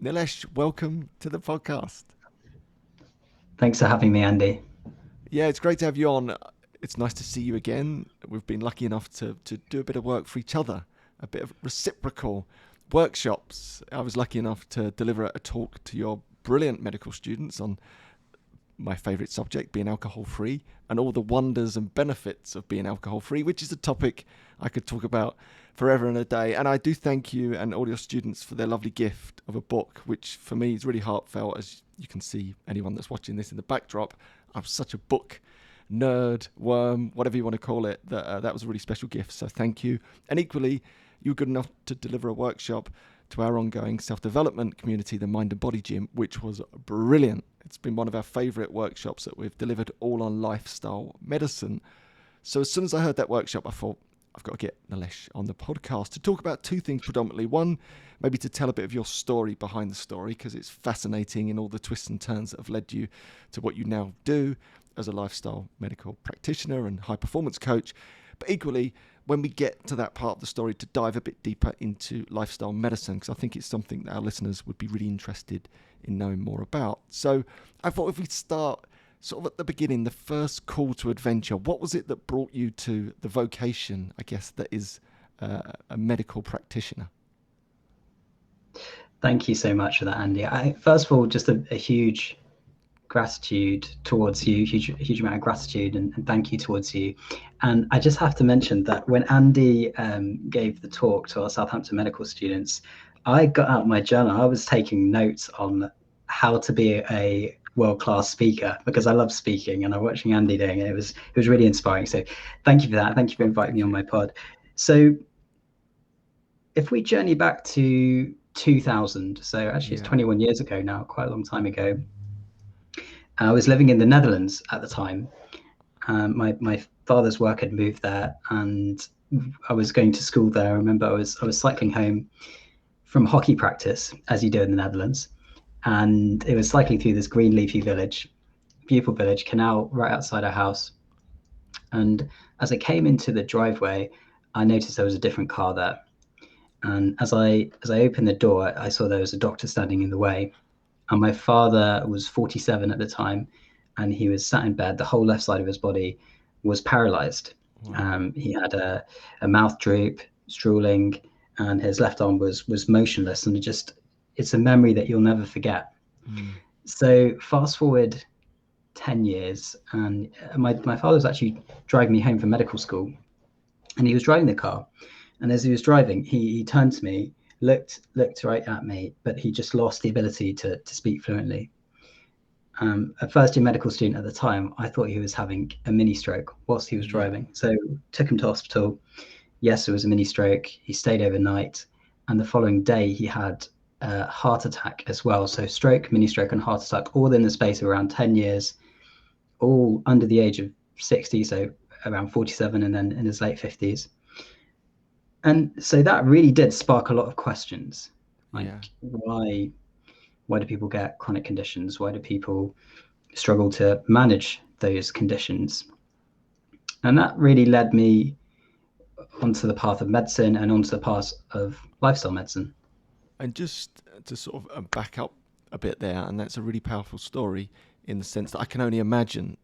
Nilesh, welcome to the podcast. Thanks for having me, Andy. Yeah, it's great to have you on. It's nice to see you again. We've been lucky enough to do a bit of work for each other, a bit of reciprocal workshops. I was lucky enough to deliver a talk to your brilliant medical students on my favourite subject, being alcohol free, and all the wonders and benefits of being alcohol free, which is a topic I could talk about forever and a day. And I do thank you and all your students for their lovely gift of a book, which for me is really heartfelt. As you can see, anyone that's watching this in the backdrop, I'm such a book nerd, worm, whatever you want to call it, that was a really special gift. So thank you. And equally, you were good enough to deliver a workshop to our ongoing self-development community, the Mind and Body Gym, which was brilliant. It's been one of our favourite workshops that we've delivered, all on lifestyle medicine. So as soon as I heard that workshop, I thought, I've got to get Nilesh on the podcast to talk about two things predominantly. One, maybe to tell a bit of your story behind the story, because it's fascinating in all the twists and turns that have led you to what you now do as a lifestyle medical practitioner and high performance coach. But equally, when we get to that part of the story, to dive a bit deeper into lifestyle medicine, because I think it's something that our listeners would be really interested in knowing more about. So I thought if we start sort of at the beginning, the first call to adventure, what was it that brought you to the vocation, I guess, that is a medical practitioner? Thank you so much for that, Andy. First of all, just a huge gratitude towards you, huge amount of gratitude and thank you towards you. And I just have to mention that when Andy gave the talk to our Southampton medical students, I got out my journal. I was taking notes on how to be a world-class speaker, because I love speaking and I'm watching Andy doing it. It was really inspiring. So thank you for that. Thank you for inviting me on my pod. So if we journey back to 2000, so actually it's 21 years ago now, quite a long time ago. I was living in the Netherlands at the time. My father's work had moved there, and I was going to school there. I remember I was cycling home from hockey practice, as you do in the Netherlands, and it was cycling through this green leafy village, beautiful village, canal right outside our house. And as I came into the driveway, I noticed there was a different car there. And as I opened the door, I saw there was a doctor standing in the way. And my father was 47 at the time, and he was sat in bed. The whole left side of his body was paralyzed. Wow. He had a mouth droop, drooling, and his left arm was motionless. And it's a memory that you'll never forget. So fast forward 10 years, and my father was actually driving me home from medical school, and he was driving the car. And as he was driving, he turned to me, looked right at me, but he just lost the ability to speak fluently. A first-year medical student at the time, I thought he was having a mini stroke whilst he was driving. So took him to hospital. Yes, it was a mini stroke. He stayed overnight, and the following day he had a heart attack as well. So stroke, mini stroke, and heart attack, all in the space of around 10 years, all under the age of 60, so around 47, and then in his late 50s. And so that really did spark a lot of questions, like why do people get chronic conditions? Why do people struggle to manage those conditions? And that really led me onto the path of medicine and onto the path of lifestyle medicine. And just to sort of back up a bit there, and that's a really powerful story in the sense that I can only imagine,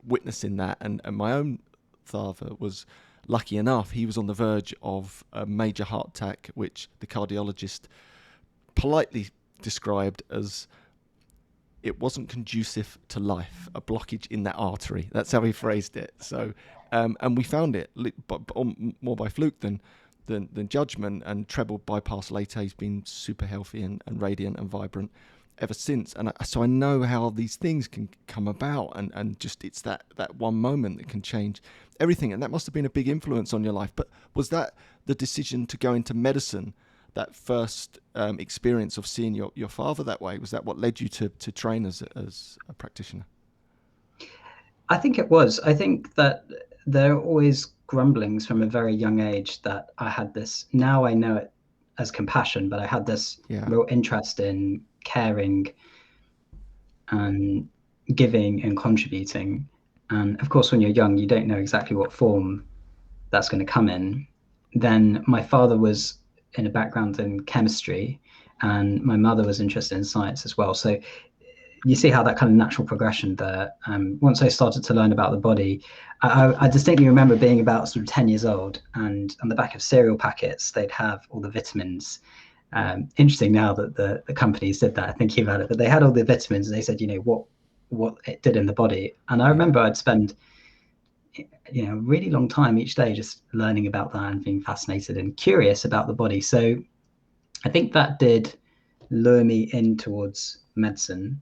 witnessing that. And my own father was lucky enough, he was on the verge of a major heart attack, which the cardiologist politely described as it wasn't conducive to life, a blockage in that artery. That's how he phrased it. So, and we found it, but more by fluke than judgment, and treble bypass later. He's been super healthy and radiant and vibrant ever since. And so I know how these things can come about, and just it's that one moment that can change everything. And that must have been a big influence on your life. But was that the decision to go into medicine, that first experience of seeing your father that way? Was that what led you to train as a practitioner? I think it was. I think that there are always grumblings from a very young age that I had this, now I know it as compassion, but I had this real interest in caring and giving and contributing. And of course, when you're young, you don't know exactly what form that's going to come in. Then my father was in a background in chemistry, and my mother was interested in science as well. So you see how that kind of natural progression there. Once I started to learn about the body, I distinctly remember being about sort of 10 years old, and on the back of cereal packets, they'd have all the vitamins. Interesting now that the companies did that, thinking about it, but they had all the vitamins, and they said, what it did in the body. And I remember I'd spend, a really long time each day just learning about that and being fascinated and curious about the body. So I think that did lure me in towards medicine.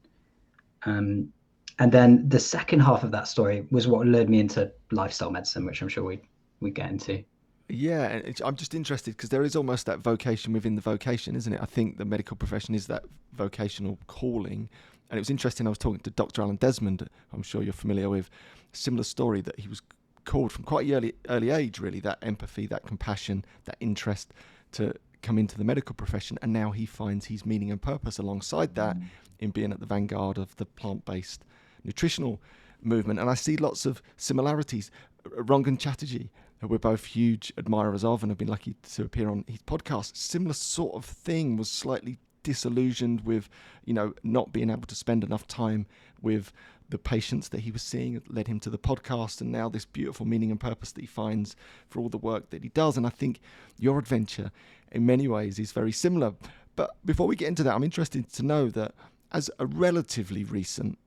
And then the second half of that story was what lured me into lifestyle medicine, which I'm sure we get into. Yeah, and I'm just interested because there is almost that vocation within the vocation, isn't it? I think the medical profession is that vocational calling. And it was interesting, I was talking to Dr. Alan Desmond, I'm sure you're familiar with, a similar story that he was called from quite an early age, really, that empathy, that compassion, that interest to come into the medical profession. And now he finds his meaning and purpose alongside that in being at the vanguard of the plant-based nutritional movement. And I see lots of similarities. Rangan Chatterjee, who we're both huge admirers of and have been lucky to appear on his podcast, similar sort of thing, was slightly disillusioned with, not being able to spend enough time with the patients that he was seeing. It led him to the podcast, and now this beautiful meaning and purpose that he finds for all the work that he does. And I think your adventure in many ways is very similar. But before we get into that, I'm interested to know that as a relatively recent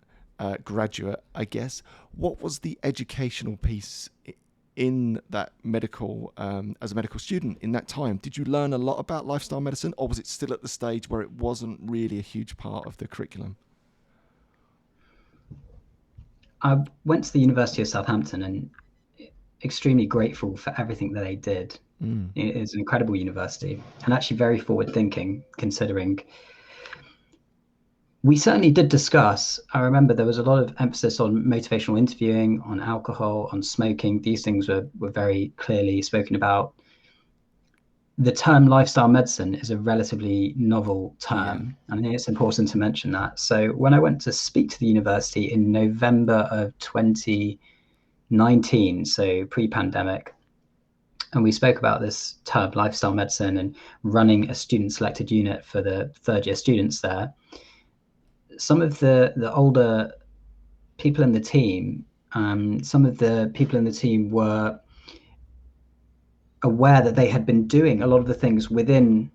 graduate, I guess, what was the educational piece in that medical, as a medical student in that time? Did you learn a lot about lifestyle medicine, or was it still at the stage where it wasn't really a huge part of the curriculum? I went to the University of Southampton and extremely grateful for everything that they did. It is an incredible university and actually very forward thinking, considering we certainly did discuss, I remember there was a lot of emphasis on motivational interviewing, on alcohol, on smoking. These things were very clearly spoken about. The term lifestyle medicine is a relatively novel term, and I think it's important to mention that. So when I went to speak to the university in November of 2019, so pre-pandemic, and we spoke about this term lifestyle medicine and running a student selected unit for the third year students there, some of the older people in the team, some of the people in the team were aware that they had been doing a lot of the things within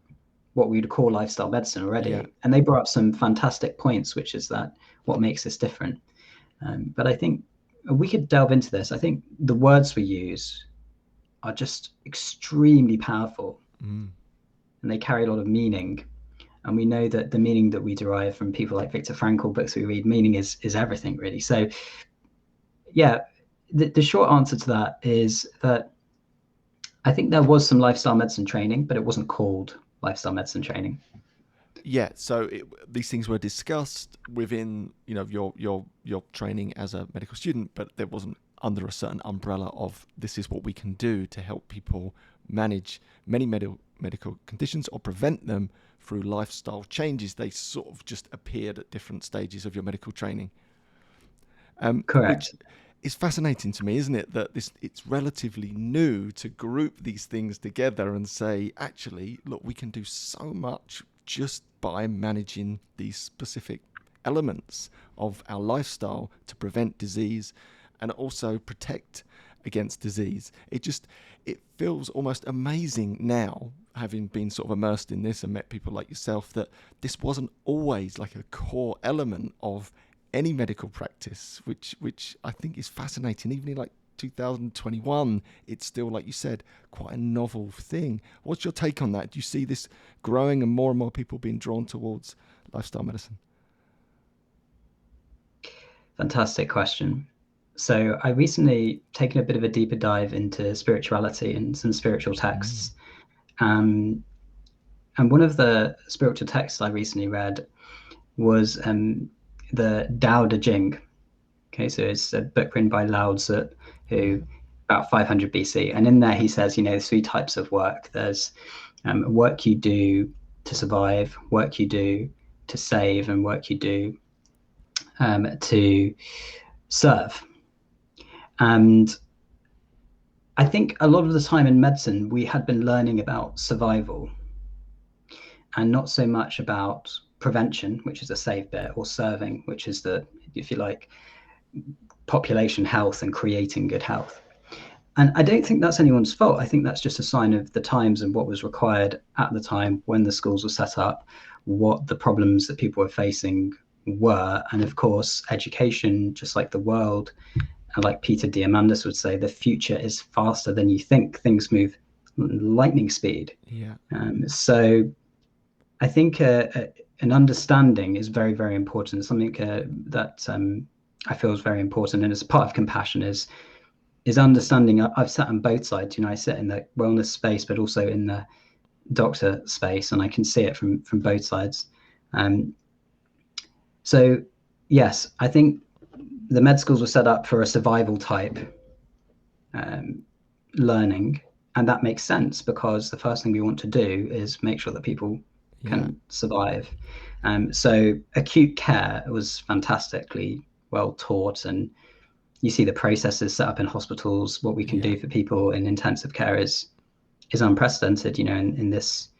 what we would call lifestyle medicine already. Yeah. And they brought up some fantastic points, which is that what makes this different. But I think we could delve into this. I think the words we use are just extremely powerful, and they carry a lot of meaning. And we know that the meaning that we derive from people like Viktor Frankl, books we read, meaning is everything, really. So yeah, the short answer to that is that I think there was some lifestyle medicine training, but it wasn't called lifestyle medicine training. Yeah, so these things were discussed within, your training as a medical student, but there wasn't under a certain umbrella of this is what we can do to help people manage many medical conditions or prevent them through lifestyle changes. They sort of just appeared at different stages of your medical training. Correct. Which is fascinating to me, isn't it? That it's relatively new to group these things together and say, actually, look, we can do so much just by managing these specific elements of our lifestyle to prevent disease and also protect against disease. It feels almost amazing now, having been sort of immersed in this and met people like yourself, that this wasn't always like a core element of any medical practice, which I think is fascinating. Even in like 2021, it's still, like you said, quite a novel thing. What's your take on that? Do you see this growing and more people being drawn towards lifestyle medicine? Fantastic question. So I recently taken a bit of a deeper dive into spirituality and some spiritual texts. And one of the spiritual texts I recently read was the Tao Te Ching. Okay, so it's a book written by Lao Tzu, who about 500 BC. And in there he says, there's three types of work. There's work you do to survive, work you do to save, and work you do to serve. And I think a lot of the time in medicine, we had been learning about survival. and not so much about prevention, which is a safe bit, or serving, which is the, if you like, population health and creating good health. And I don't think that's anyone's fault. I think that's just a sign of the times and what was required at the time when the schools were set up, what the problems that people were facing were. And of course, education, just like the world, and like Peter Diamandis would say, the future is faster than you think. Things move lightning speed. Yeah. So I think an understanding is very, very important. Something that I feel is very important, and it's part of compassion, is understanding. I've sat on both sides. I sit in the wellness space, but also in the doctor space, and I can see it from both sides. So yes, I think the med schools were set up for a survival type learning, and that makes sense, because the first thing we want to do is make sure that people can survive. So acute care was fantastically well taught, and you see the processes set up in hospitals. What we can do for people in intensive care is unprecedented. In this,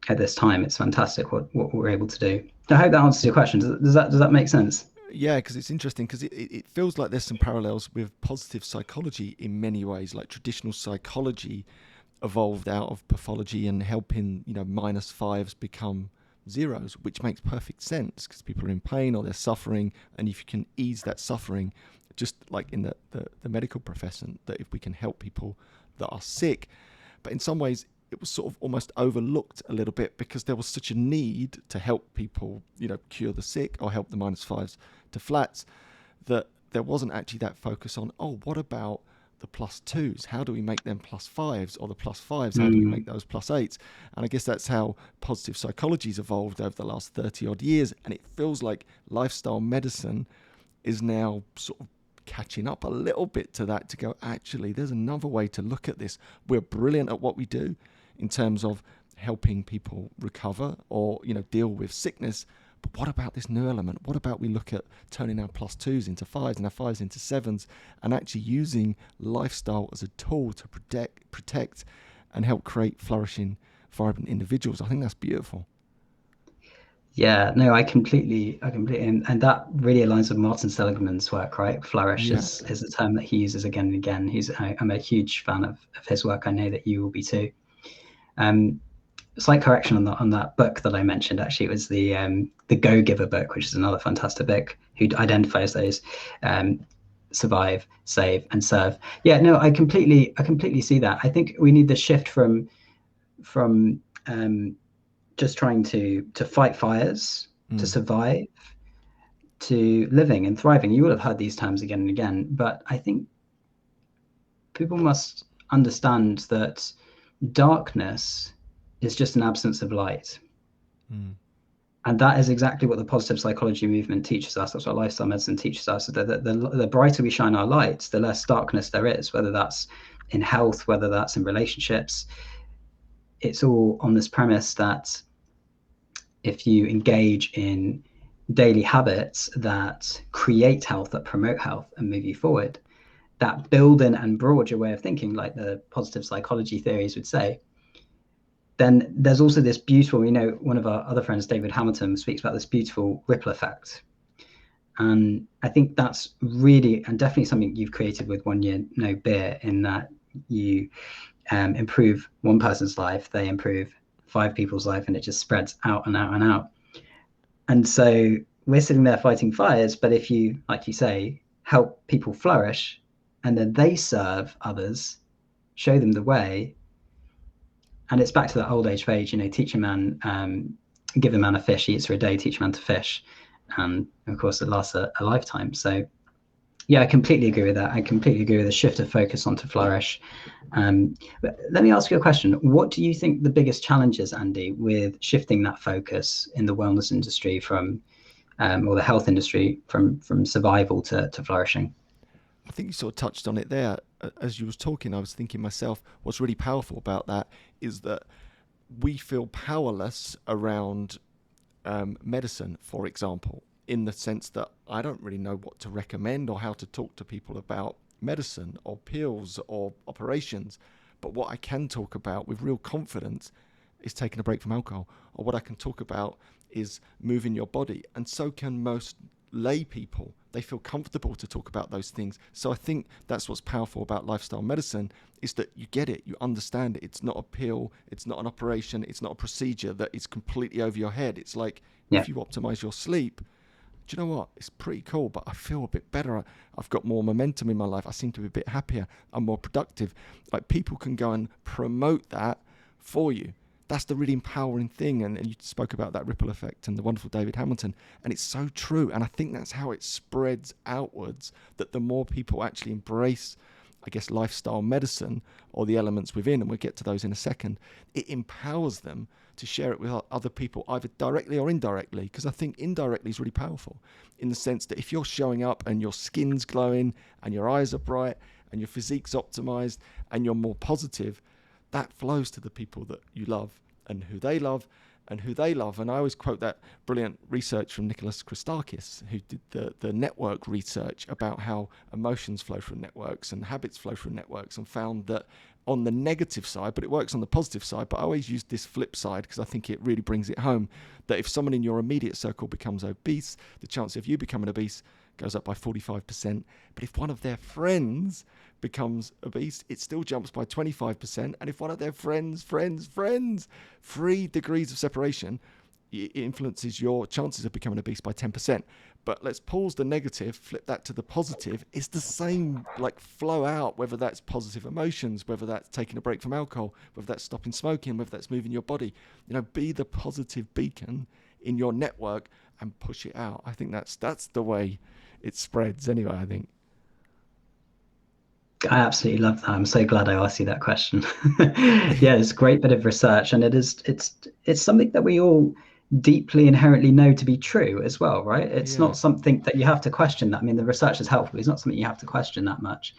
at this time, it's fantastic what we're able to do. I hope that answers your question. Does that make sense? Yeah, because it's interesting, because it feels like there's some parallels with positive psychology in many ways. Like traditional psychology evolved out of pathology and helping -5s become zeros, which makes perfect sense, because people are in pain or they're suffering, and if you can ease that suffering, just like in the medical profession, that if we can help people that are sick. But in some ways it was sort of almost overlooked a little bit, because there was such a need to help people cure the sick or help the -5s to flats, that there wasn't actually that focus on, what about the +2s? How do we make them +5s? Or the +5s, how do we make those +8s? And I guess that's how positive psychology's evolved over the last 30 odd years. And it feels like lifestyle medicine is now sort of catching up a little bit to that, to go, actually, there's another way to look at this. We're brilliant at what we do in terms of helping people recover or, deal with sickness. But what about this new element? What about we look at turning our +2s into 5s and our 5s into 7s, and actually using lifestyle as a tool to protect and help create flourishing, vibrant individuals? I think that's beautiful. Yeah, no, I completely, and that really aligns with Martin Seligman's work, right? Flourish is a term that he uses again and again. I'm a huge fan of his work. I know that you will be too. Slight correction on that book that I mentioned. Actually, it was the Go Giver book, which is another fantastic book, who identifies those survive, save, and serve. Yeah, no, I completely see that. I think we need the shift from just trying to fight fires, to survive, to living and thriving. You will have heard these terms again and again, but I think people must understand that darkness is just an absence of light. And that is exactly what the positive psychology movement teaches us. That's what lifestyle medicine teaches us. The brighter we shine our lights, the less darkness there is, whether that's in health, whether that's in relationships. It's all on this premise that if you engage in daily habits that create health, that promote health and move you forward, that build in and broad your way of thinking, like the positive psychology theories would say, then there's also this beautiful, one of our other friends, David Hamilton, speaks about this beautiful ripple effect. And I think that's really, and definitely something you've created with 1 Year No Beer, in that you improve one person's life, they improve 5 people's life, and it just spreads out and out and out. And so we're sitting there fighting fires, but if you, like you say, help people flourish, and then they serve others, show them the way. And it's back to that old age page, teach a man, give a man a fish, he eats for a day, teach a man to fish. And of course, it lasts a lifetime. So yeah, I completely agree with that. I completely agree with the shift of focus onto flourish. But let me ask you a question. What do you think the biggest challenge is, Andy, with shifting that focus in the wellness industry from, or the health industry, from survival to flourishing? I think you sort of touched on it there. As you was talking, I was thinking myself, what's really powerful about that is that we feel powerless around medicine, for example, in the sense that I don't really know what to recommend or how to talk to people about medicine or pills or operations. But what I can talk about with real confidence is taking a break from alcohol, or what I can talk about is moving your body. And so can most lay people. They feel comfortable to talk about those things. So I think that's what's powerful about lifestyle medicine, is that you get it, you understand it. It's not a pill, it's not an operation, it's not a procedure that is completely over your head. It's like, Yeah. if you optimize your sleep, do you know what? It's pretty cool, but I feel a bit better. I've got more momentum in my life. I seem to be a bit happier. I'm more productive. Like, people can go and promote that for you. That's the really empowering thing. And you spoke about that ripple effect and the wonderful David Hamilton. And it's so true. And I think that's how it spreads outwards, that the more people actually embrace, I guess, lifestyle medicine or the elements within, and we'll get to those in a second, it empowers them to share it with other people, either directly or indirectly. Because I think indirectly is really powerful, in the sense that if you're showing up and your skin's glowing and your eyes are bright and your physique's optimized and you're more positive, that flows to the people that you love and who they love and who they love. And I always quote that brilliant research from Nicholas Christakis, who did the network research about how emotions flow through networks and habits flow through networks, and found that on the negative side, but it works on the positive side, but I always use this flip side because I think it really brings it home, that if someone in your immediate circle becomes obese, the chance of you becoming obese goes up by 45%. But if one of their friends becomes obese, it still jumps by 25%. And if one of their friends, 3 degrees of separation, it influences your chances of becoming obese by 10%. But let's pause the negative, flip that to the positive. It's the same, like, flow out, whether that's positive emotions, whether that's taking a break from alcohol, whether that's stopping smoking, whether that's moving your body. You know, be the positive beacon in your network and push it out. I think that's the way it spreads anyway, I think. I absolutely love that. I'm so glad I asked you that question. Yeah, it's a great bit of research, and it's something that we all deeply inherently know to be true as well, right? It's Yeah. not something that you have to question. That, I mean, the research is helpful. It's not something you have to question that much.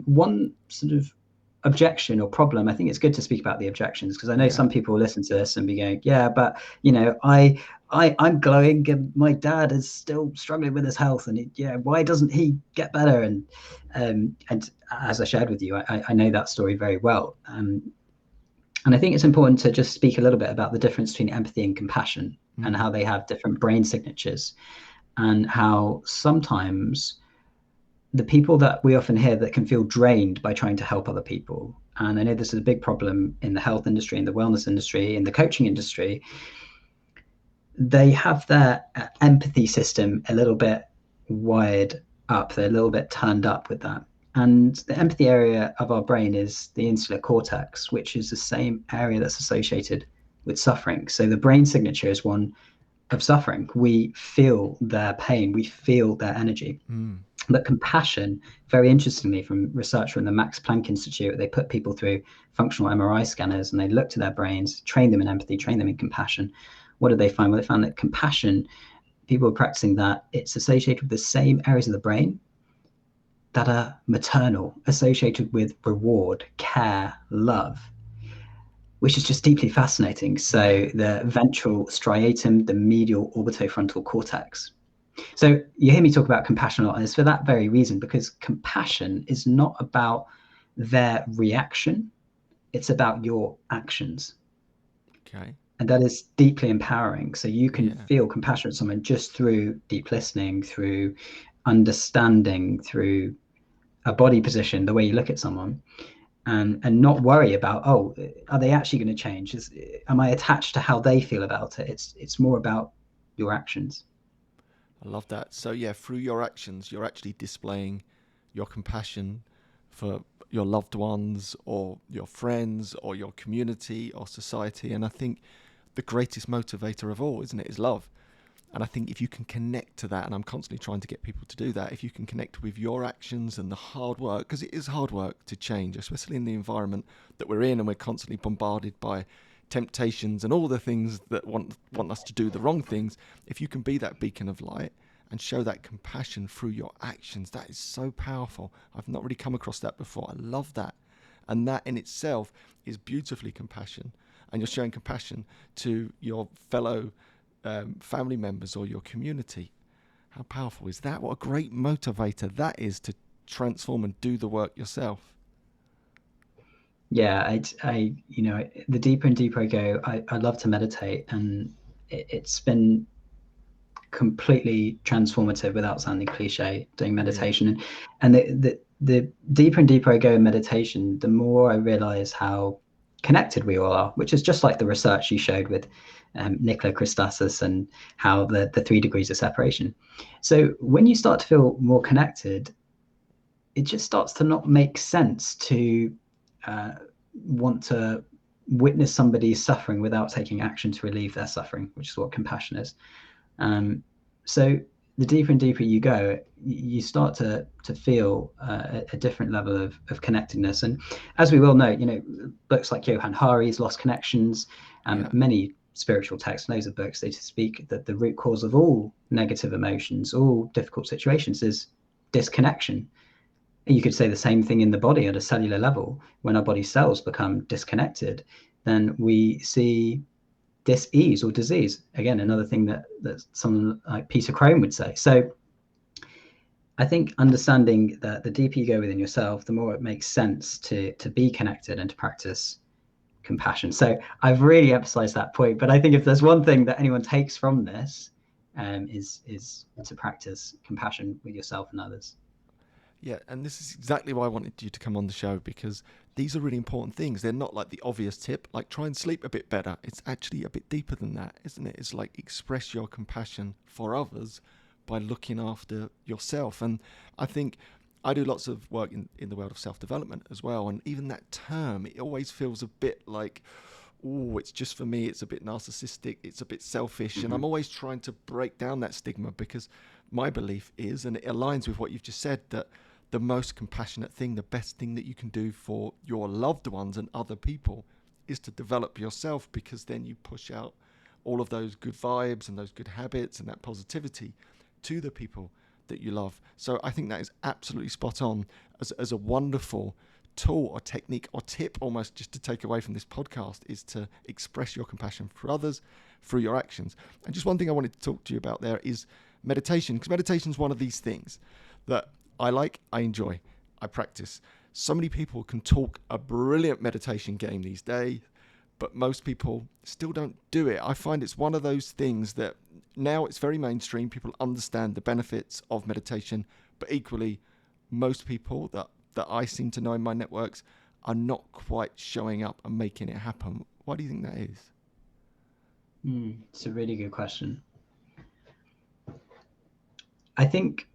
One sort of objection or problem, I think it's good to speak about the objections, because I know some people will listen to this and be going, yeah, but I'm glowing and my dad is still struggling with his health, and why doesn't he get better? And as I shared with you, I know that story very well. And I think it's important to just speak a little bit about the difference between empathy and compassion, and how they have different brain signatures, and how sometimes the people that we often hear that can feel drained by trying to help other people. And I know this is a big problem in the health industry, in the wellness industry, in the coaching industry. They have their empathy system a little bit wired up. They're a little bit turned up with that. And the empathy area of our brain is the insular cortex, which is the same area that's associated with suffering. So the brain signature is one of suffering. We feel their pain, we feel their energy. But compassion, very interestingly, from research from the Max Planck Institute, they put people through functional MRI scanners and they looked at their brains, trained them in empathy, trained them in compassion. What did they find? Well, they found that compassion, people were practicing that, it's associated with the same areas of the brain that are maternal, associated with reward, care, love, which is just deeply fascinating. So the ventral striatum, the medial orbitofrontal cortex. So you hear me talk about compassion a lot, and it's for that very reason, because compassion is not about their reaction, it's about your actions. Okay. And that is deeply empowering. So you can feel compassion for someone just through deep listening, through understanding, through a body position, the way you look at someone, and not worry about, oh, are they actually going to change? Am I attached to how they feel about it? It's more about your actions. I love that. So yeah, through your actions, you're actually displaying your compassion for your loved ones or your friends or your community or society. And I think the greatest motivator of all, isn't it, is love. And I think if you can connect to that, and I'm constantly trying to get people to do that, if you can connect with your actions and the hard work, because it is hard work to change, especially in the environment that we're in, and we're constantly bombarded by temptations and all the things that want us to do the wrong things. If you can be that beacon of light and show that compassion through your actions, that is so powerful. I've not really come across that before. I love that. And that in itself is beautifully compassion. And you're showing compassion to your fellow family members or your community. How powerful is that? What a great motivator that is to transform and do the work yourself. Yeah, the deeper and deeper I go, I love to meditate, and it's been completely transformative without sounding cliche doing meditation. Yeah. And the deeper and deeper I go in meditation, the more I realize how connected we all are, which is just like the research you showed with Nicola Christakis and how the 3 degrees of separation. So when you start to feel more connected, it just starts to not make sense to want to witness somebody suffering without taking action to relieve their suffering, which is what compassion is. So the deeper and deeper you go, you start to feel a different level of connectedness. And as we well know, books like Johann Hari's Lost Connections, many spiritual texts, loads of books, they speak that the root cause of all negative emotions, all difficult situations, is disconnection. You could say the same thing in the body at a cellular level. When our body cells become disconnected, then we see dis-ease or disease. Again, another thing that someone like Peter Crone would say. So I think understanding that the deeper you go within yourself, the more it makes sense to be connected and to practice compassion. So I've really emphasized that point, but I think if there's one thing that anyone takes from this, is to practice compassion with yourself and others. Yeah, and this is exactly why I wanted you to come on the show, because these are really important things. They're not like the obvious tip, like try and sleep a bit better. It's actually a bit deeper than that, isn't it? It's like express your compassion for others by looking after yourself. And I think I do lots of work in the world of self-development as well. And even that term, it always feels a bit like, oh, it's just for me. It's a bit narcissistic. It's a bit selfish. And I'm always trying to break down that stigma, because my belief is, and it aligns with what you've just said, that the most compassionate thing, the best thing that you can do for your loved ones and other people is to develop yourself, because then you push out all of those good vibes and those good habits and that positivity to the people that you love. So I think that is absolutely spot on as a wonderful tool or technique or tip, almost, just to take away from this podcast, is to express your compassion for others through your actions. And just one thing I wanted to talk to you about there is meditation, because meditation is one of these things that I like, I enjoy, I practice. So many people can talk a brilliant meditation game these days, but most people still don't do it. I find it's one of those things that now it's very mainstream. People understand the benefits of meditation, but equally, most people that I seem to know in my networks are not quite showing up and making it happen. Why do you think that is? It's a really good question. I think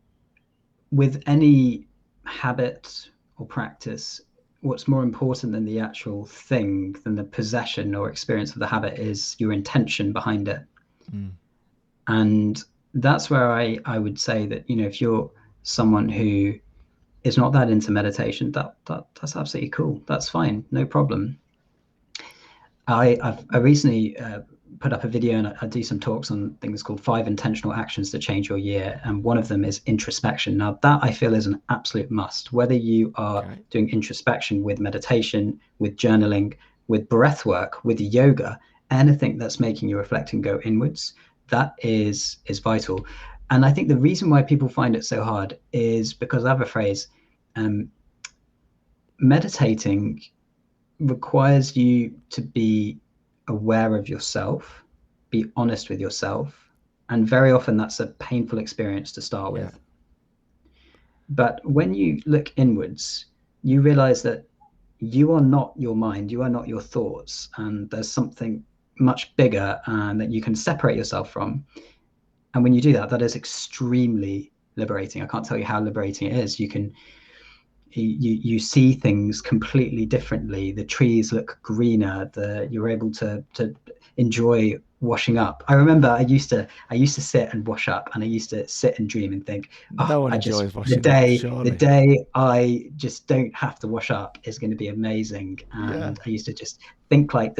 with any habit or practice, what's more important than the actual thing, than the possession or experience of the habit, is your intention behind it. And that's where I would say that, if you're someone who is not that into meditation, that's absolutely cool. That's fine. No problem. I recently put up a video, and I do some talks on things called 5 intentional actions to change your year. And one of them is introspection. Now, that I feel is an absolute must. Whether you are doing introspection with meditation, with journaling, with breath work, with yoga, anything that's making you reflect and go inwards, that is vital. And I think the reason why people find it so hard is because I have a phrase, meditating requires you to be aware of yourself, be honest with yourself, and very often that's a painful experience to start with. But when you look inwards, you realize that you are not your mind, you are not your thoughts, and there's something much bigger that you can separate yourself from. And when you do that, that is extremely liberating. I can't tell you how liberating it is. You see things completely differently. The trees look greener. You're able to enjoy washing up. I remember I used to sit and wash up, and I used to sit and dream and think, no one enjoys washing the day I just don't have to wash up is going to be amazing. And I used to just think like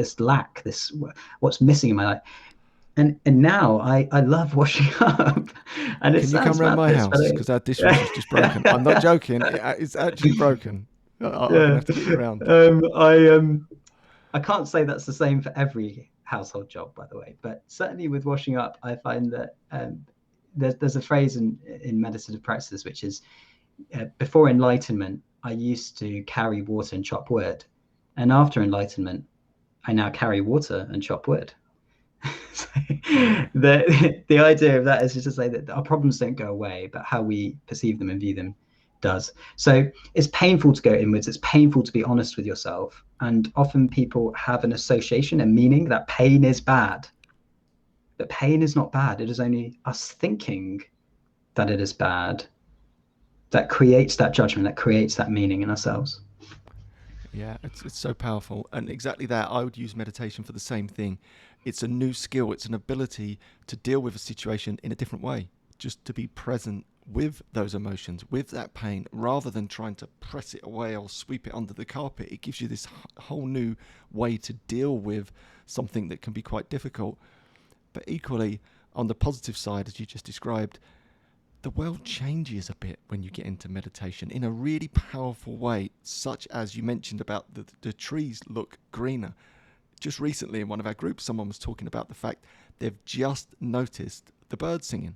what's missing in my life. And now I love washing up. And can you come around my house, because our dishwasher's just broken? I'm not joking. It's actually broken. I'm gonna have to get you around. I can't say that's the same for every household job, by the way, but certainly with washing up, I find that there's a phrase in meditative practices which is, before enlightenment, I used to carry water and chop wood. And after enlightenment, I now carry water and chop wood. So the idea of that is just to say that our problems don't go away, but how we perceive them and view them does. So it's painful to go inwards. It's painful to be honest with yourself. And often people have an association, a meaning that pain is bad. But pain is not bad. It is only us thinking that it is bad that creates that judgment, that creates that meaning in ourselves. Yeah, it's so powerful. And exactly that, I would use meditation for the same thing. It's a new skill, it's an ability to deal with a situation in a different way, just to be present with those emotions, with that pain, rather than trying to press it away or sweep it under the carpet. It gives you this whole new way to deal with something that can be quite difficult. But equally, on the positive side, as you just described, the world changes a bit when you get into meditation in a really powerful way, such as you mentioned about the trees look greener. Just recently in one of our groups, someone was talking about the fact they've just noticed the birds singing.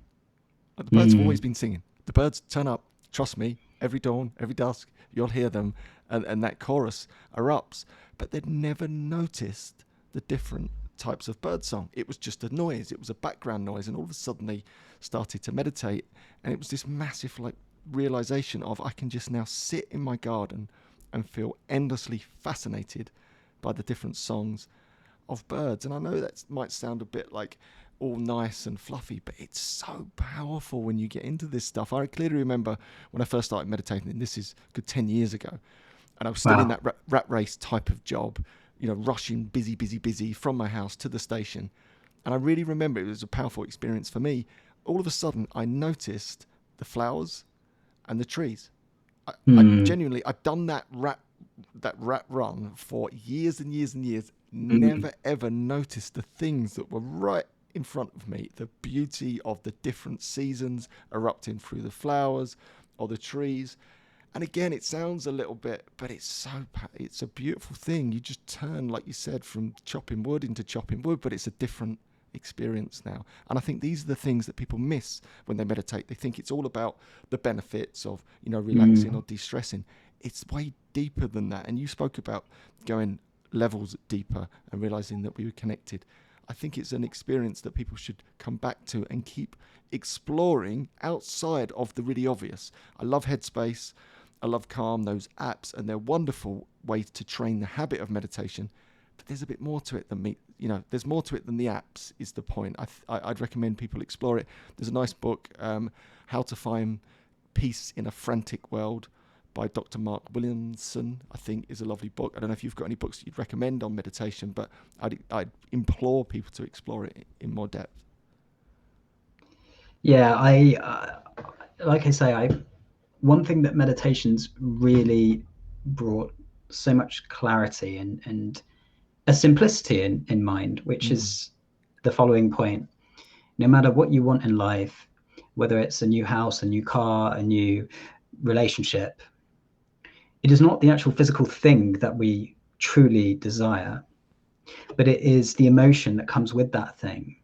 The birds have always been singing. The birds turn up, trust me, every dawn, every dusk, you'll hear them, and that chorus erupts. But they'd never noticed the different types of birdsong. It was just a noise. It was a background noise, and all of a sudden they started to meditate, and it was this massive realization of, I can just now sit in my garden and feel endlessly fascinated by the different songs of birds. And I know that might sound a bit like all nice and fluffy, but it's so powerful when you get into this stuff. I clearly remember when I first started meditating, and this is a good 10 years ago, and I was still in that rat race type of job, rushing, busy from my house to the station. And I really remember it was a powerful experience for me. All of a sudden, I noticed the flowers and the trees. I genuinely, I'd done that rat run for years and years and years, never ever noticed the things that were right in front of me, the beauty of the different seasons erupting through the flowers or the trees. And again, it sounds a little bit, but it's a beautiful thing. You just turn, like you said, from chopping wood into chopping wood, but it's a different experience now. And I think these are the things that people miss when they meditate. They think it's all about the benefits of, relaxing or de-stressing. It's way deeper than that. And you spoke about going levels deeper and realizing that we were connected. I think it's an experience that people should come back to and keep exploring outside of the really obvious. I love Headspace. I love Calm, those apps, and they're wonderful ways to train the habit of meditation. But there's a bit more to it than me. There's more to it than the apps is the point. I'd recommend people explore it. There's a nice book, How to Find Peace in a Frantic World by Dr. Mark Williamson, I think is a lovely book. I don't know if you've got any books that you'd recommend on meditation, but I'd implore people to explore it in more depth. Yeah, like I say, one thing that meditation's really brought so much clarity and a simplicity in mind, which is the following point. No matter what you want in life, whether it's a new house, a new car, a new relationship, it is not the actual physical thing that we truly desire, but it is the emotion that comes with that thing.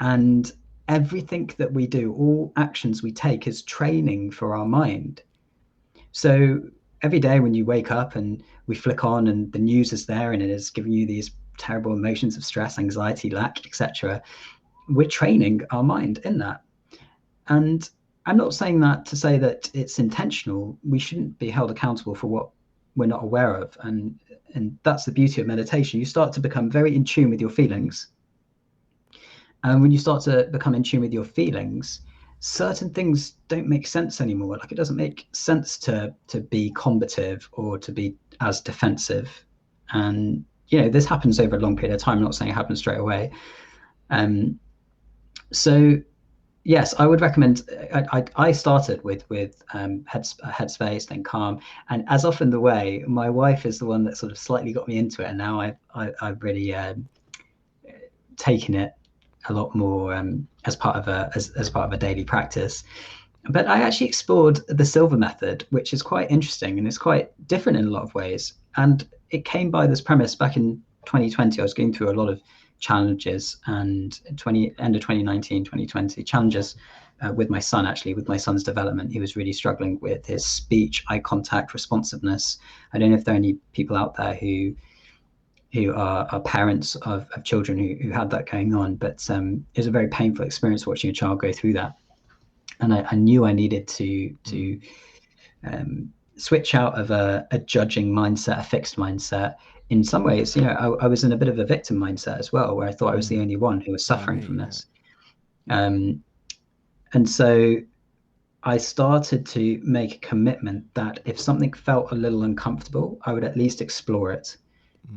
And everything that we do, all actions we take, is training for our mind. So every day when you wake up and we flick on and the news is there and it is giving you these terrible emotions of stress, anxiety, lack, etc., we're training our mind in that. And I'm not saying that to say that it's intentional. We shouldn't be held accountable for what we're not aware of. And that's the beauty of meditation. You start to become very in tune with your feelings. And when you start to become in tune with your feelings, certain things don't make sense anymore. Like, it doesn't make sense to be combative or to be as defensive. And, this happens over a long period of time. I'm not saying it happens straight away. So yes, I would recommend. I started with Headspace, then Calm, and as often the way, my wife is the one that sort of slightly got me into it, and now I've really taken it a lot more as part of a daily practice. But I actually explored the Silver method, which is quite interesting and it's quite different in a lot of ways. And it came by this premise back in 2020. I was going through a lot of challenges, and end of 2019, 2020 challenges with my son, actually, with my son's development. He was really struggling with his speech, eye contact, responsiveness. I don't know if there are any people out there who are parents of children who had that going on, but it was a very painful experience watching a child go through that. And I knew I needed to switch out of a judging mindset, a fixed mindset. In some ways, I was in a bit of a victim mindset as well, where I thought I was the only one who was suffering from this. And so I started to make a commitment that if something felt a little uncomfortable, I would at least explore it.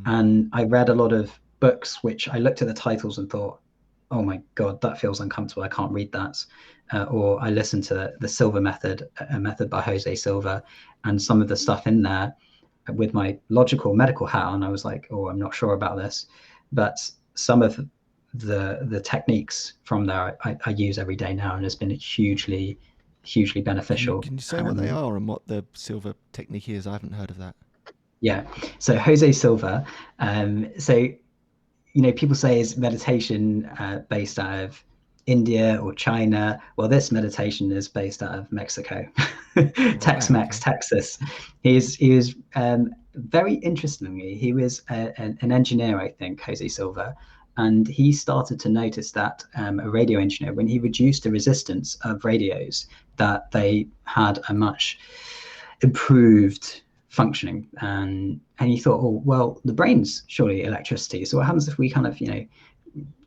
And I read a lot of books, which I looked at the titles and thought, oh my God, that feels uncomfortable. I can't read that. Or I listened to the Silva Method, a method by Jose Silva, and some of the stuff in there with my logical medical hat on, I was like, oh, I'm not sure about this. But some of the techniques from there I use every day now, and it's been hugely beneficial. Can you say what they are and what the Silva technique is? I haven't heard of that. Yeah. So Jose Silva, so people say, is meditation based out of India or China? Well, this meditation is based out of Mexico, Tex-Mex, okay. Texas. He was very interestingly, he was an engineer, I think, Jose Silva, and he started to notice that a radio engineer, when he reduced the resistance of radios, that they had a much improved functioning, and he thought, oh well, the brain's surely electricity, so what happens if we kind of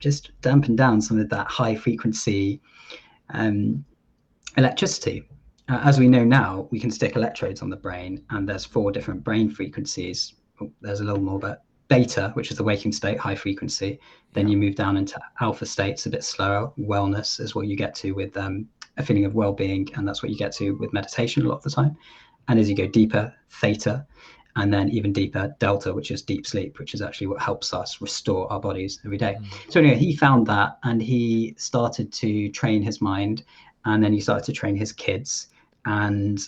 just dampen down some of that high frequency electricity? As we know now, we can stick electrodes on the brain, and there's 4 different brain frequencies. There's a little more, but beta, which is the waking state, high frequency. Then you move down into alpha states, a bit slower. Wellness is what you get to with a feeling of well-being, and that's what you get to with meditation a lot of the time. And as you go deeper, theta, and then even deeper, delta, which is deep sleep, which is actually what helps us restore our bodies every day. So anyway, he found that, and he started to train his mind, and then he started to train his kids, and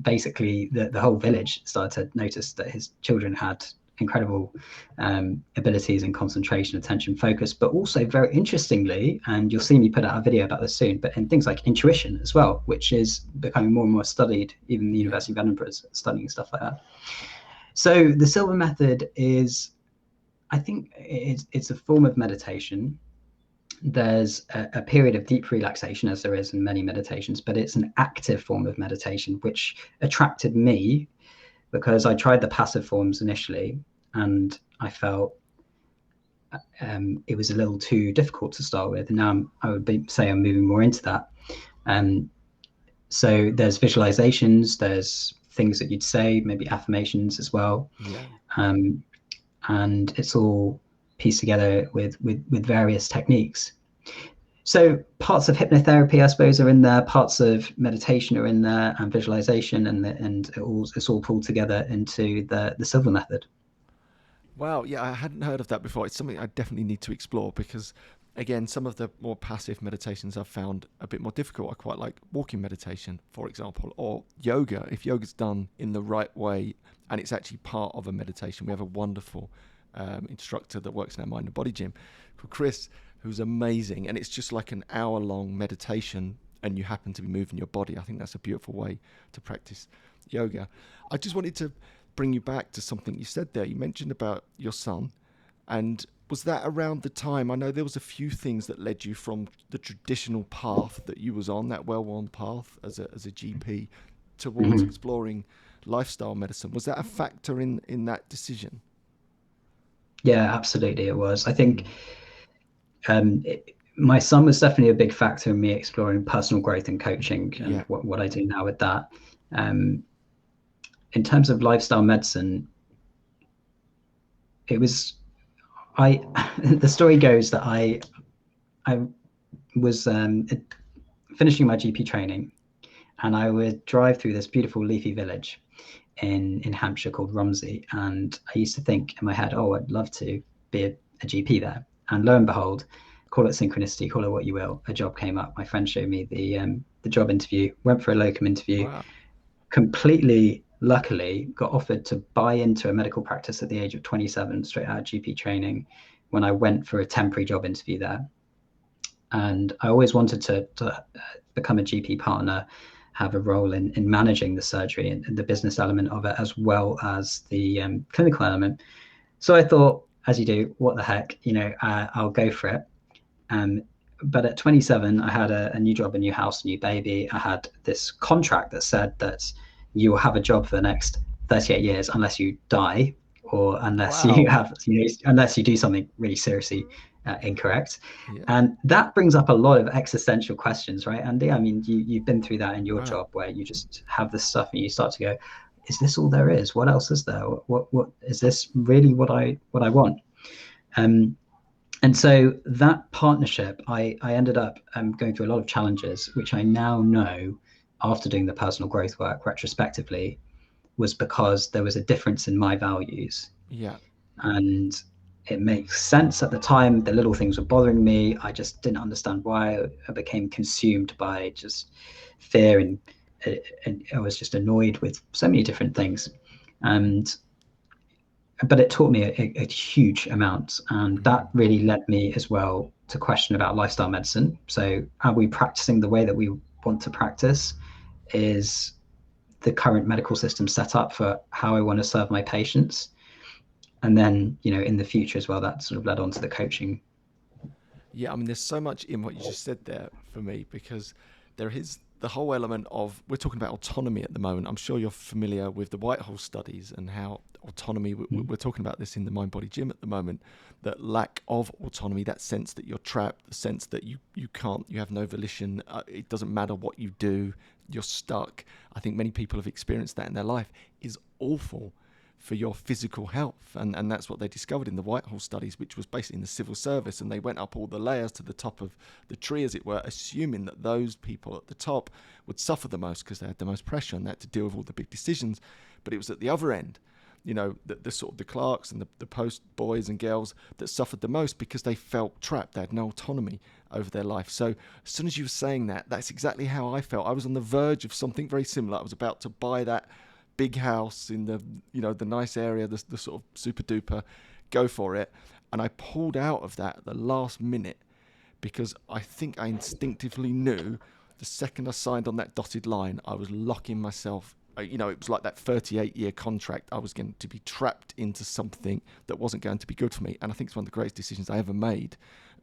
basically the whole village started to notice that his children had incredible abilities in concentration, attention, focus, but also very interestingly, and you'll see me put out a video about this soon, but in things like intuition as well, which is becoming more and more studied. Even the University of Edinburgh is studying stuff like that. So the Silva Method is, I think it's a form of meditation. There's a period of deep relaxation, as there is in many meditations, but it's an active form of meditation, which attracted me because I tried the passive forms initially, and I felt it was a little too difficult to start with. And now I would say I'm moving more into that. So there's visualizations, there's things that you'd say, maybe affirmations as well. And it's all pieced together with various techniques. So parts of hypnotherapy, I suppose, are in there. Parts of meditation are in there, and visualization, and it's all pulled together into the Silva Method. Wow, yeah, I hadn't heard of that before. It's something I definitely need to explore because, again, some of the more passive meditations I've found a bit more difficult. I quite like walking meditation, for example, or yoga. If yoga's done in the right way and it's actually part of a meditation, we have a wonderful instructor that works in our mind and body gym called Chris, who's amazing, and it's just like an hour-long meditation and you happen to be moving your body. I think that's a beautiful way to practice yoga. I just wanted to bring you back to something you said there. You mentioned about your son, and was that around the time, I know there was a few things that led you from the traditional path that you was on, that well-worn path as a GP, towards exploring lifestyle medicine. Was that a factor in that decision? Yeah, absolutely it was. I think my son was definitely a big factor in me exploring personal growth and coaching, and what I do now with that. In terms of lifestyle medicine, it was, the story goes that I was finishing my GP training, and I would drive through this beautiful leafy village in Hampshire called Romsey, and I used to think in my head, oh, I'd love to be a GP there. And lo and behold, call it synchronicity, call it what you will, a job came up. My friend showed me the job interview, went for a locum interview. Wow. Completely luckily got offered to buy into a medical practice at the age of 27, straight out of GP training, when I went for a temporary job interview there. And I always wanted to become a GP partner, have a role in managing the surgery and the business element of it, as well as the clinical element. So I thought, as you do, what the heck, I'll go for it. But at 27, I had a new job, a new house, a new baby. I had this contract that said that you will have a job for the next 38 years unless you die, or unless you have, unless you do something really seriously incorrect. Yeah. And that brings up a lot of existential questions, right, Andy? I mean, you've been through that in your job, where you just have this stuff and you start to go, is this all there is? What else is there? What is this really what I want? And so that partnership, I ended up going through a lot of challenges, which I now know, after doing the personal growth work retrospectively, was because there was a difference in my values. Yeah. And it makes sense at the time. The little things were bothering me. I just didn't understand why. I became consumed by just fear, and I was just annoyed with so many different things. But it taught me a huge amount, and that really led me as well to question about lifestyle medicine. So are we practicing the way that we want to practice? Is the current medical system set up for how I want to serve my patients? And then, in the future as well, that sort of led on to the coaching. Yeah, I mean, there's so much in what you just said there for me, because there is the whole element of, we're talking about autonomy at the moment. I'm sure you're familiar with the Whitehall studies and how autonomy, we're talking about this in the Mind Body Gym at the moment, that lack of autonomy, that sense that you're trapped, the sense that you can't, you have no volition, it doesn't matter what you do, you're stuck. I think many people have experienced that in their life, is awful for your physical health. And that's what they discovered in the Whitehall studies, which was basically in the civil service. And they went up all the layers to the top of the tree, as it were, assuming that those people at the top would suffer the most because they had the most pressure and they had to deal with all the big decisions. But it was at the other end, the sort of the clerks and the post boys and girls that suffered the most, because they felt trapped. They had no autonomy over their life. So as soon as you were saying that, that's exactly how I felt. I was on the verge of something very similar. I was about to buy that big house in the the nice area, the sort of super duper, go for it, and I pulled out of that at the last minute, because I think I instinctively knew the second I signed on that dotted line, I was locking myself, it was like that 38-year contract. I was going to be trapped into something that wasn't going to be good for me. And I think it's one of the greatest decisions I ever made,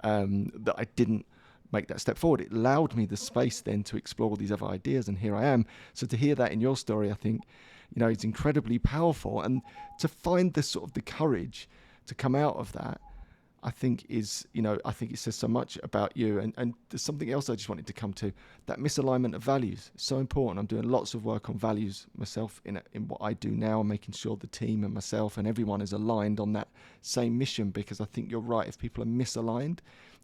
that I didn't make that step forward. It allowed me the space then to explore these other ideas, and here I am. So to hear that in your story, I think it's incredibly powerful, and to find the sort of the courage to come out of that, I think is, I think it says so much about you. And there's something else I just wanted to come to, that misalignment of values. It's so important. I'm doing lots of work on values myself in what I do now, and making sure the team and myself and everyone is aligned on that same mission, because I think you're right. If people are misaligned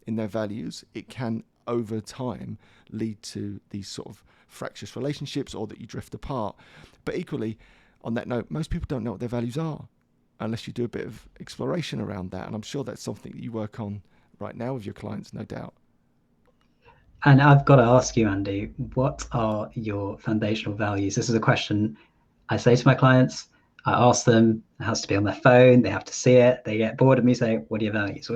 in their values, it can over time lead to these sort of fractious relationships, or that you drift apart. But equally, on that note, most people don't know what their values are unless you do a bit of exploration around that. And I'm sure that's something that you work on right now with your clients, no doubt. And I've got to ask you, Andy, what are your foundational values? This is a question I say to my clients. I ask them, it has to be on their phone, they have to see it, they get bored of me saying, what are your values?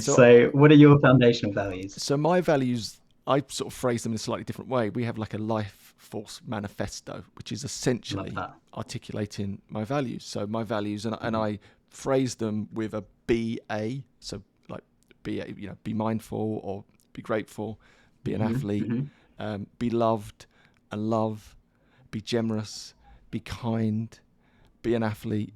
So what are your foundational values? So my values, I sort of phrase them in a slightly different way. We have like a life force manifesto, which is essentially articulating my values. So my values, and I phrase them with a BA. So like be mindful, or be grateful, be an athlete, be loved and love, be generous, be kind, be an athlete.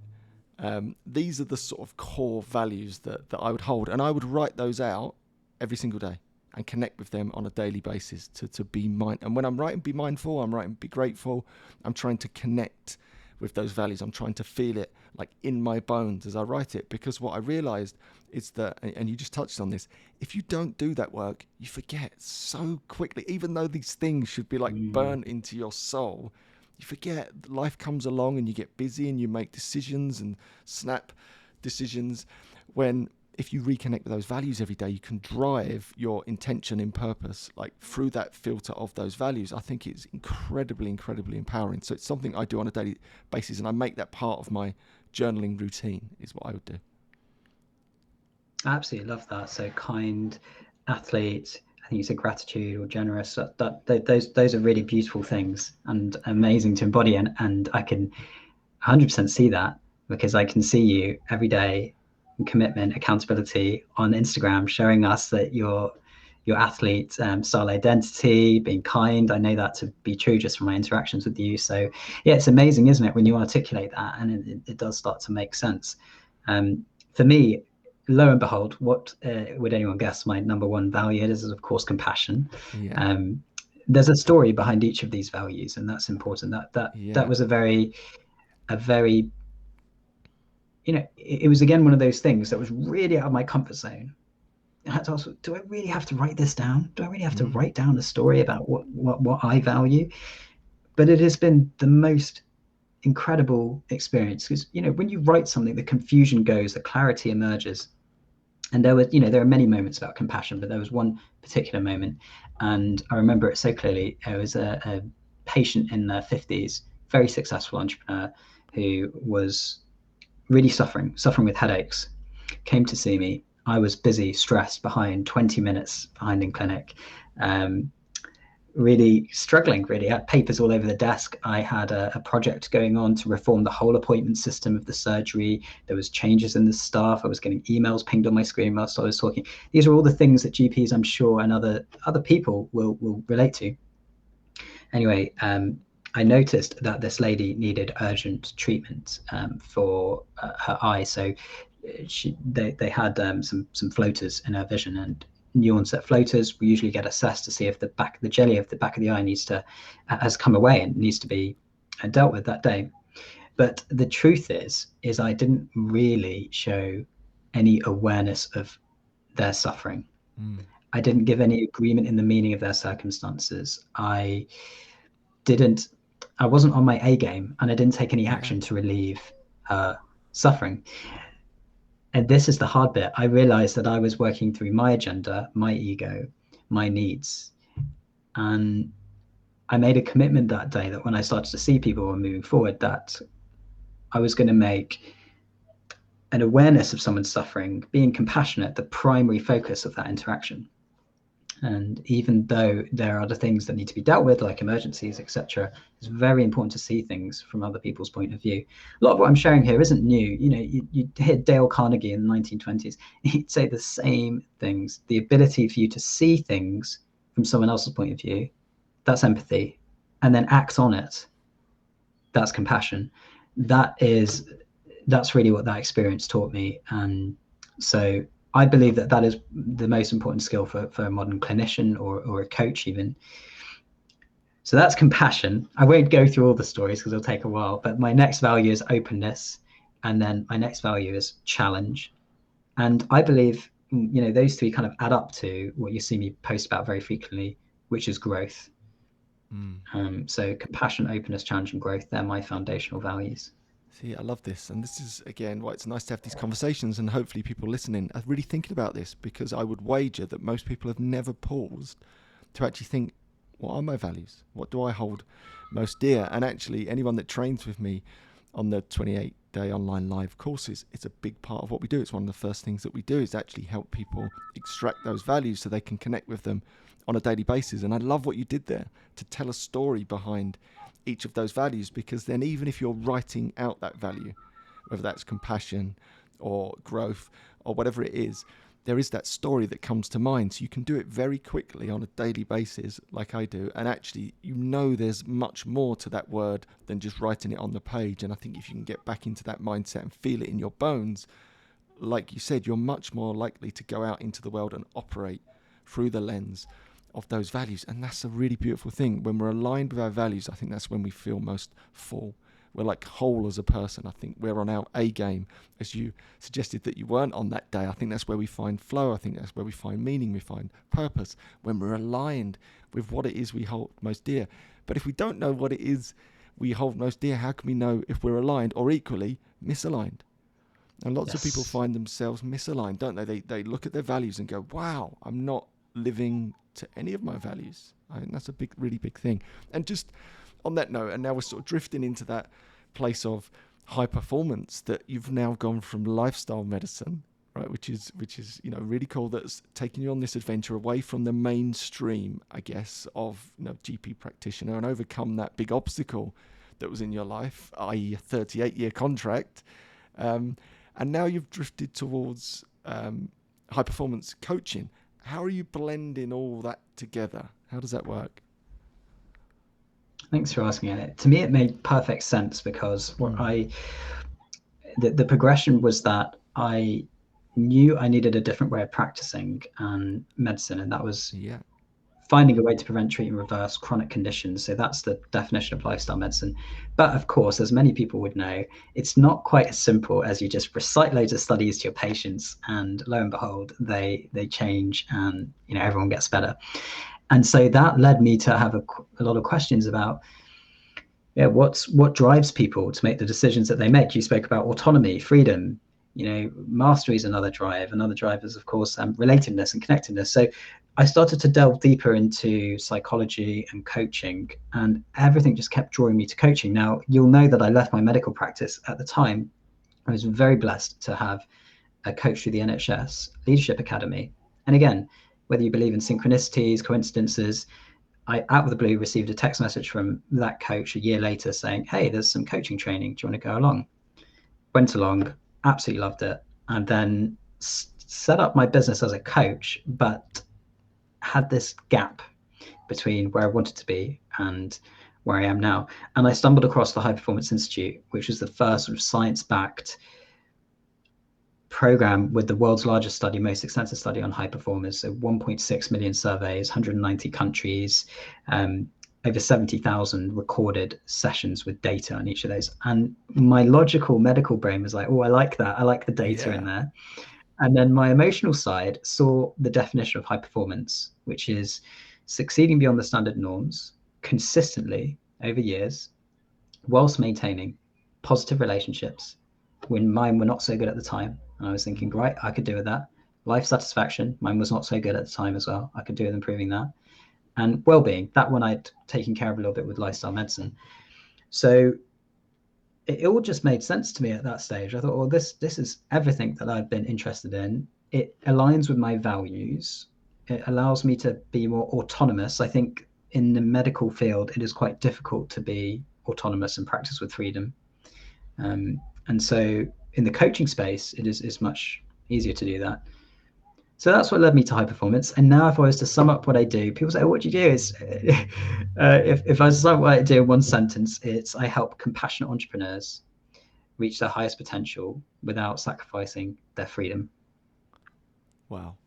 These are the sort of core values that I would hold, and I would write those out every single day and connect with them on a daily basis to be mind. And when I'm writing be mindful, I'm writing be grateful, I'm trying to connect with those values. I'm trying to feel it like in my bones as I write it, because what I realized is that, and you just touched on this, if you don't do that work, you forget so quickly. Even though these things should be like burnt into your soul, you forget. Life comes along and you get busy and you make decisions and snap decisions, when if you reconnect with those values every day, you can drive your intention in purpose, like through that filter of those values. I think it's incredibly, incredibly empowering. So it's something I do on a daily basis, and I make that part of my journaling routine, is what I would do. I absolutely love that. So kind, athlete. I think you said gratitude or generous. Those are really beautiful things and amazing to embody. And I can 100% see that, because I can see you every day, commitment, accountability on Instagram, showing us that your athlete style identity, being kind. I know that to be true just from my interactions with you. So yeah, it's amazing, isn't it, when you articulate that, and it does start to make sense. For me, lo and behold, what would anyone guess my number one value is of course compassion. Yeah. There's a story behind each of these values, and that's important. That Yeah. was a very it was again one of those things that was really out of my comfort zone. I had to ask, do I really have to write this down? Do I really have to write down a story about what I value? But it has been the most incredible experience, because when you write something, the confusion goes, the clarity emerges. And there are many moments about compassion, but there was one particular moment, and I remember it so clearly. It was a patient in their 50s, very successful entrepreneur, who was really suffering with headaches, came to see me. I was busy, stressed, behind, 20 minutes behind in clinic, really struggling, really. I had papers all over the desk. I had a project going on to reform the whole appointment system of the surgery. There was changes in the staff. I was getting emails pinged on my screen whilst I was talking. These are all the things that GPs, I'm sure, and other people will relate to. Anyway, I noticed that this lady needed urgent treatment for her eye. So they had some floaters in her vision, and new onset floaters. We usually get assessed to see if the jelly of the back of the eye has come away and needs to be dealt with that day. But the truth is I didn't really show any awareness of their suffering. I didn't give any agreement in the meaning of their circumstances. I wasn't on my A game, and I didn't take any action to relieve her suffering. And this is the hard bit. I realized that I was working through my agenda, my ego, my needs. And I made a commitment that day that when I started to see people moving forward, that I was going to make an awareness of someone's suffering, being compassionate, the primary focus of that interaction. And even though there are other things that need to be dealt with, like emergencies, etc., it's very important to see things from other people's point of view. A lot of what I'm sharing here isn't new. You hear Dale Carnegie in the 1920s. He'd say the same things. The ability for you to see things from someone else's point of view, that's empathy, and then act on it. That's compassion. That's really what that experience taught me. And so I believe that is the most important skill for a modern clinician or a coach even. So that's compassion. I won't go through all the stories because it'll take a while, but my next value is openness. And then my next value is challenge. And I believe, those three kind of add up to what you see me post about very frequently, which is growth. So compassion, openness, challenge, and growth, they're my foundational values. See, I love this. And this is, again, why it's nice to have these conversations, and hopefully people listening are really thinking about this, because I would wager that most people have never paused to actually think, what are my values? What do I hold most dear? And actually, anyone that trains with me on the 28-day online live courses, it's a big part of what we do. It's one of the first things that we do, is actually help people extract those values so they can connect with them on a daily basis. And I love what you did there, to tell a story behind each of those values, because then even if you're writing out that value, whether that's compassion or growth or whatever it is, there is that story that comes to mind. So you can do it very quickly on a daily basis, like I do. And actually, there's much more to that word than just writing it on the page. And I think if you can get back into that mindset and feel it in your bones, like you said, you're much more likely to go out into the world and operate through the lens of those values. And that's a really beautiful thing. When we're aligned with our values, I think that's when we feel most full. We're like whole as a person. I think we're on our A game, as you suggested that you weren't on that day. I think that's where we find flow. I think that's where we find meaning, we find purpose, when we're aligned with what it is we hold most dear. But if we don't know what it is we hold most dear, how can we know if we're aligned or equally misaligned? And lots of people find themselves misaligned, don't they? They look at their values and go, wow, I'm not living to any of my values. I think that's a really big thing. And just on that note, and now we're sort of drifting into that place of high performance, that you've now gone from lifestyle medicine, right? Which is really cool. That's taking you on this adventure away from the mainstream, I guess, of GP practitioner, and overcome that big obstacle that was in your life, i.e., a 38-year contract, and now you've drifted towards high performance coaching. How are you blending all that together? How does that work? Thanks for asking it. To me, it made perfect sense because the progression was that I knew I needed a different way of practicing and medicine, and that was finding a way to prevent, treat, and reverse chronic conditions. So that's the definition of lifestyle medicine. But of course, as many people would know, it's not quite as simple as you just recite loads of studies to your patients, and lo and behold, they change, and everyone gets better. And so that led me to have a lot of questions about what drives people to make the decisions that they make. You spoke about autonomy, freedom. Mastery is another drive. Another drive is, of course, relatedness and connectedness. So I started to delve deeper into psychology and coaching, and everything just kept drawing me to coaching. Now, you'll know that I left my medical practice at the time. I was very blessed to have a coach through the NHS Leadership Academy. And again, whether you believe in synchronicities, coincidences, I, out of the blue, received a text message from that coach a year later saying, hey, there's some coaching training. Do you want to go along? Went along, absolutely loved it. And then set up my business as a coach, but had this gap between where I wanted to be and where I am now. And I stumbled across the High Performance Institute, which was the first sort of science-backed program with the world's largest study, most extensive study on high performers. So 1.6 million surveys, 190 countries, over 70,000 recorded sessions with data on each of those. And my logical medical brain was like, oh, I like that. I like the data in there. And then my emotional side saw the definition of high performance, which is succeeding beyond the standard norms consistently over years, whilst maintaining positive relationships when mine were not so good at the time. And I was thinking, right, I could do with that. Life satisfaction, mine was not so good at the time as well. I could do with improving that. And well-being, that one I'd taken care of a little bit with lifestyle medicine. So it all just made sense to me at that stage. I thought, well, this is everything that I've been interested in. It aligns with my values. It allows me to be more autonomous. I think in the medical field, it is quite difficult to be autonomous and practice with freedom. And so in the coaching space, it is much easier to do that. So that's what led me to high performance. And now if I was to sum up what I do, people say, oh, what do you do? Is if I was to sum up what I do in one sentence, it's I help compassionate entrepreneurs reach their highest potential without sacrificing their freedom. Wow.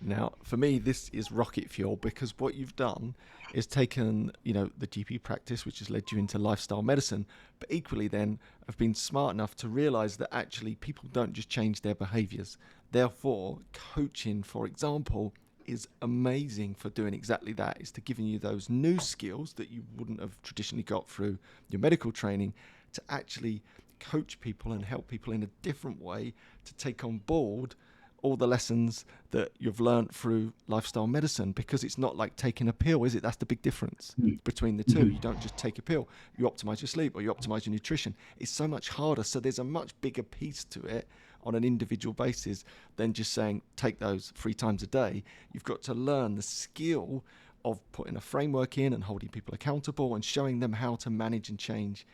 Now, for me, this is rocket fuel, because what you've done is taken, the GP practice, which has led you into lifestyle medicine, but equally then have been smart enough to realize that actually people don't just change their behaviors. Therefore, coaching, for example, is amazing for doing exactly that. It's to giving you those new skills that you wouldn't have traditionally got through your medical training, to actually coach people and help people in a different way to take on board all the lessons that you've learned through lifestyle medicine, because it's not like taking a pill, is it? That's the big difference between the two. You don't just take a pill, you optimize your sleep or you optimize your nutrition. It's so much harder. So there's a much bigger piece to it on an individual basis than just saying take those 3 times a day. You've got to learn the skill of putting a framework in and holding people accountable and showing them how to manage and change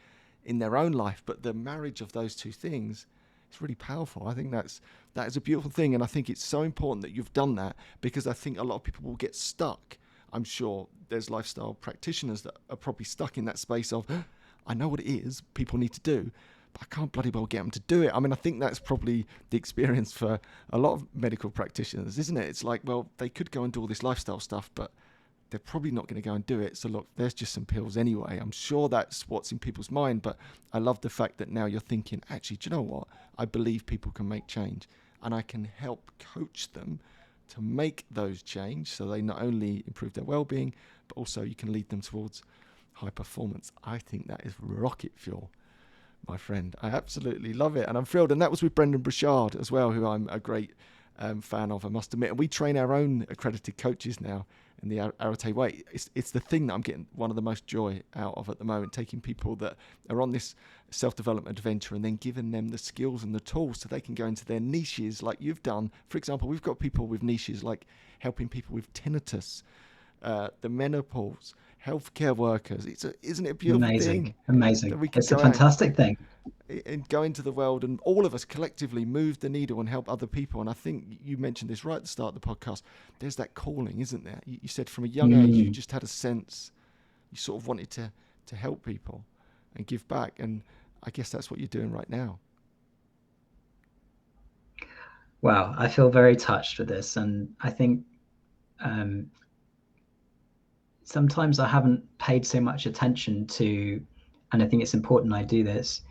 in their own life. But the marriage of those two things, it's really powerful. I think that is a beautiful thing, and I think it's so important that you've done that, because I think a lot of people will get stuck. I'm sure there's lifestyle practitioners that are probably stuck in that space of, I know what it is people need to do, but I can't bloody well get them to do it. I mean, I think that's probably the experience for a lot of medical practitioners, isn't it? It's like, well, they could go and do all this lifestyle stuff, but they're probably not going to go and do it. So look, there's just some pills anyway. I'm sure that's what's in people's mind, but I love the fact that now you're thinking, actually, do you know what? I believe people can make change, and I can help coach them to make those change so they not only improve their well-being, but also you can lead them towards high performance. I think that is rocket fuel, my friend. I absolutely love it, and I'm thrilled. And that was with Brendan Burchard as well, who I'm a great fan of, I must admit. And we train our own accredited coaches now in the Arate way. It's the thing that I'm getting one of the most joy out of at the moment, taking people that are on this self-development adventure and then giving them the skills and the tools so they can go into their niches like you've done. For example, we've got people with niches like helping people with tinnitus, the menopause, healthcare workers. Isn't it a beautiful thing? Amazing. That we can It's a go out fantastic thing. and go into the world, and all of us collectively move the needle and help other people. And I think you mentioned this right at the start of the podcast. There's that calling, isn't there? You said from a young age you just had a sense, you sort of wanted to help people and give back, and I guess that's what you're doing right now. Wow, I feel very touched with this, and I think sometimes I haven't paid so much attention to, and I think it's important I do this,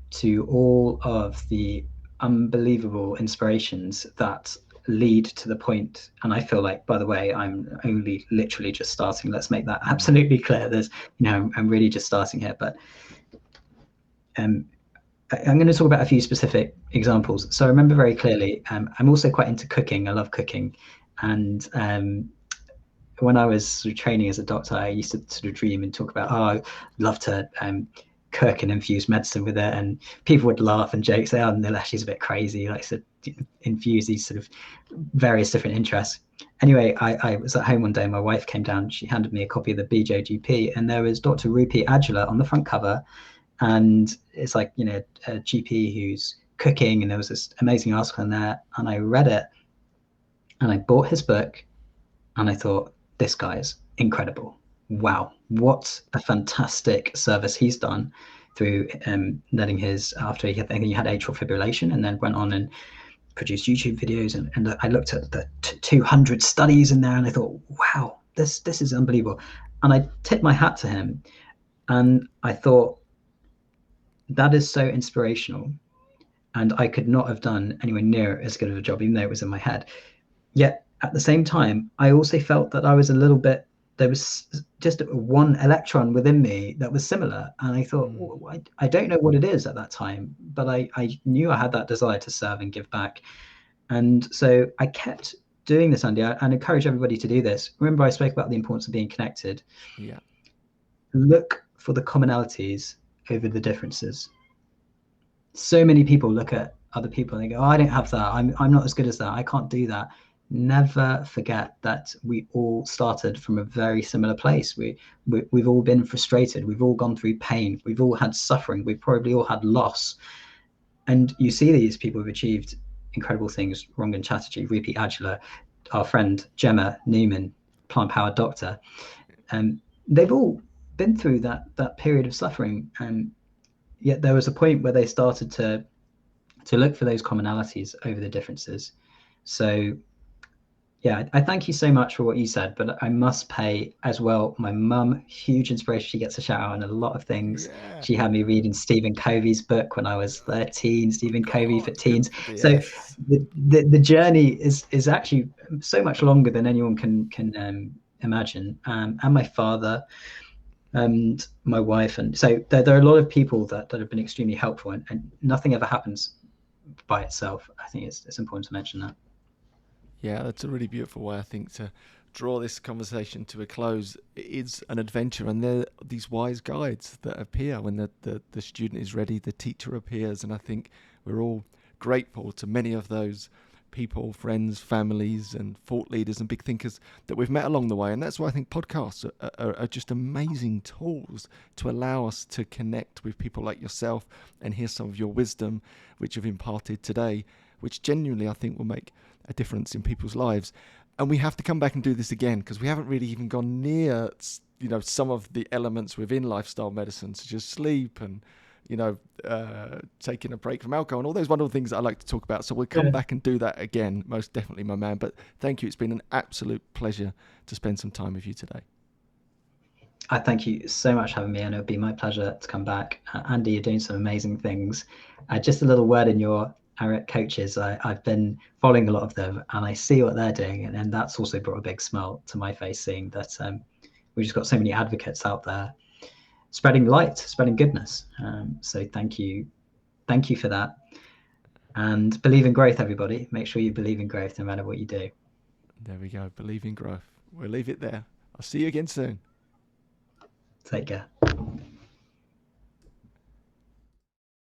to all of the unbelievable inspirations that lead to the point. And I feel like, by the way, I'm only literally just starting. Let's make that absolutely clear. I'm really just starting here, but I'm going to talk about a few specific examples. So I remember very clearly, I'm also quite into cooking. I love cooking. And when I was sort of training as a doctor, I used to sort of dream and talk about, I'd love to cook and infuse medicine with it. And people would laugh and joke, say, Nilesh, she's a bit crazy. Like to infuse these sort of various different interests. Anyway, I was at home one day and my wife came down. She handed me a copy of the BJGP, and there was Dr. Rupi Adjula on the front cover. And it's like, a GP who's cooking, and there was this amazing article in there, and I read it and I bought his book and I thought, this guy's incredible. Wow, what a fantastic service he's done through letting after he had atrial fibrillation, and then went on and produced YouTube videos. And I looked at the 200 studies in there and I thought, wow, this is unbelievable. And I tipped my hat to him, and I thought, that is so inspirational, and I could not have done anywhere near as good of a job, even though it was in my head. Yet at the same time, I also felt that I was there was just one electron within me that was similar. And I thought, I don't know what it is at that time, but I knew I had that desire to serve and give back. And so I kept doing this, Andy, and encourage everybody to do this. Remember, I spoke about the importance of being connected. Yeah. Look for the commonalities over the differences. So many people look at other people and they go, I don't have that. I'm not as good as that. I can't do that. Never forget that we all started from a very similar place. We've all been frustrated. We've all gone through pain. We've all had suffering. We've probably all had loss. And you see these people who've achieved incredible things. Rangan Chatterjee, Rupi Adjula, our friend Gemma Newman, plant-powered doctor. And they've all been through that period of suffering, and yet there was a point where they started to look for those commonalities over the differences. So yeah, I thank you so much for what you said, but I must pay as well my mum, huge inspiration. She gets a shout out on a lot of things. Yeah. She had me reading Stephen Covey's book when I was 13, Stephen Covey for teens. Yes. So the journey is actually so much longer than anyone can imagine. And my father and my wife, and so there are a lot of people that have been extremely helpful, and nothing ever happens by itself. I think it's important to mention that. Yeah, that's a really beautiful way, I think, to draw this conversation to a close. It is an adventure, and there are these wise guides that appear when the student is ready, the teacher appears, and I think we're all grateful to many of those people, friends, families, and thought leaders and big thinkers that we've met along the way. And that's why I think podcasts are just amazing tools to allow us to connect with people like yourself and hear some of your wisdom, which you've imparted today, which genuinely I think will make a difference in people's lives. And we have to come back and do this again, because we haven't really even gone near, some of the elements within lifestyle medicine, such as sleep and taking a break from alcohol and all those wonderful things that I like to talk about. So we'll come back and do that again, most definitely, my man. But thank you. It's been an absolute pleasure to spend some time with you today. I thank you so much for having me, and it would be my pleasure to come back. Andy, you're doing some amazing things. Just a little word in your ARIT coaches. I've been following a lot of them, and I see what they're doing, and that's also brought a big smile to my face, seeing that we've just got so many advocates out there spreading light, spreading goodness. So thank you for that. And believe in growth, everybody. Make sure you believe in growth no matter what you do. There we go. Believe in growth. We'll leave it there. I'll see you again soon. Take care.